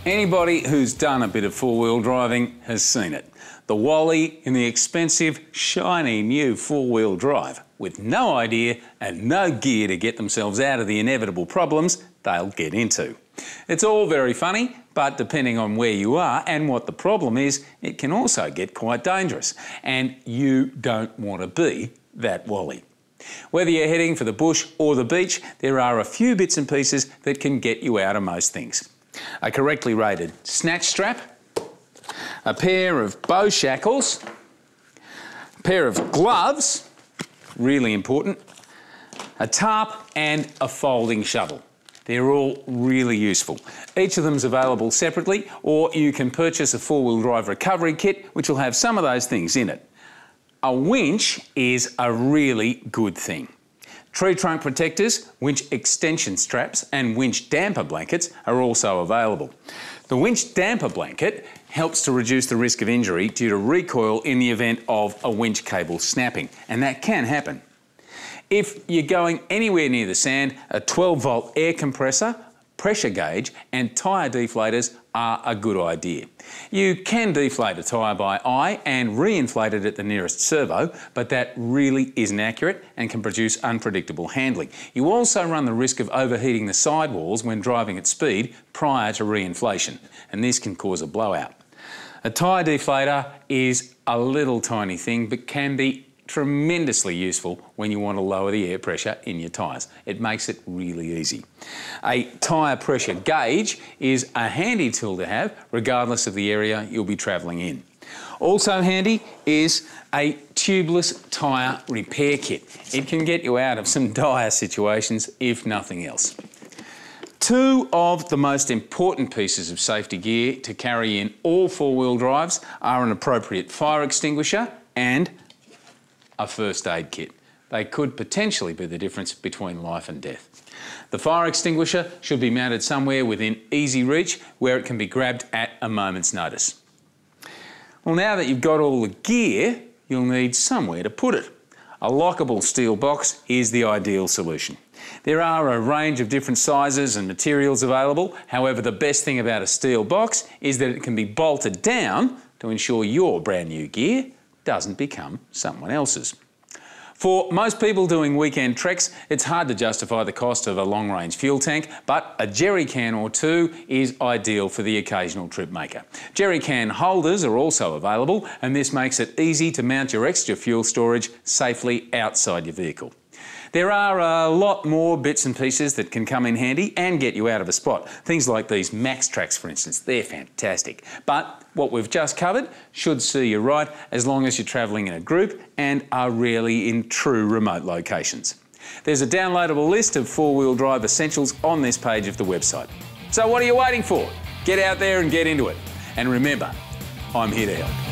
Anybody who's done a bit of four-wheel driving has seen it. The Wally in the expensive, shiny new four-wheel drive with no idea and no gear to get themselves out of the inevitable problems they'll get into. It's all very funny, but depending on where you are and what the problem is, it can also get quite dangerous. And you don't want to be that Wally. Whether you're heading for the bush or the beach, there are a few bits and pieces that can get you out of most things. A correctly rated snatch strap, a pair of bow shackles, a pair of gloves, really important, a tarp and a folding shovel. They're all really useful. Each of them is available separately, or you can purchase a four-wheel drive recovery kit which will have some of those things in it. A winch is a really good thing. Tree trunk protectors, winch extension straps and winch damper blankets are also available. The winch damper blanket helps to reduce the risk of injury due to recoil in the event of a winch cable snapping, and that can happen. If you're going anywhere near the sand, a 12-volt air compressor, pressure gauge and tyre deflators are a good idea. You can deflate a tyre by eye and re-inflate it at the nearest servo, but that really isn't accurate and can produce unpredictable handling. You also run the risk of overheating the sidewalls when driving at speed prior to re-inflation, and this can cause a blowout. A tyre deflator is a little tiny thing but can be tremendously useful when you want to lower the air pressure in your tyres. It makes it really easy. A tyre pressure gauge is a handy tool to have regardless of the area you'll be travelling in. Also handy is a tubeless tyre repair kit. It can get you out of some dire situations if nothing else. Two of the most important pieces of safety gear to carry in all four-wheel drives are an appropriate fire extinguisher and a first aid kit. They could potentially be the difference between life and death. The fire extinguisher should be mounted somewhere within easy reach where it can be grabbed at a moment's notice. Well, now that you've got all the gear, you'll need somewhere to put it. A lockable steel box is the ideal solution. There are a range of different sizes and materials available. However, the best thing about a steel box is that it can be bolted down to ensure your brand new gear doesn't become someone else's. For most people doing weekend treks, it's hard to justify the cost of a long-range fuel tank, but a jerry can or two is ideal for the occasional trip maker. Jerry can holders are also available, and this makes it easy to mount your extra fuel storage safely outside your vehicle. There are a lot more bits and pieces that can come in handy and get you out of a spot. Things like these max tracks, for instance, they're fantastic. But what we've just covered should see you right as long as you're travelling in a group and are rarely in true remote locations. There's a downloadable list of four-wheel drive essentials on this page of the website. So what are you waiting for? Get out there and get into it. And remember, I'm here to help.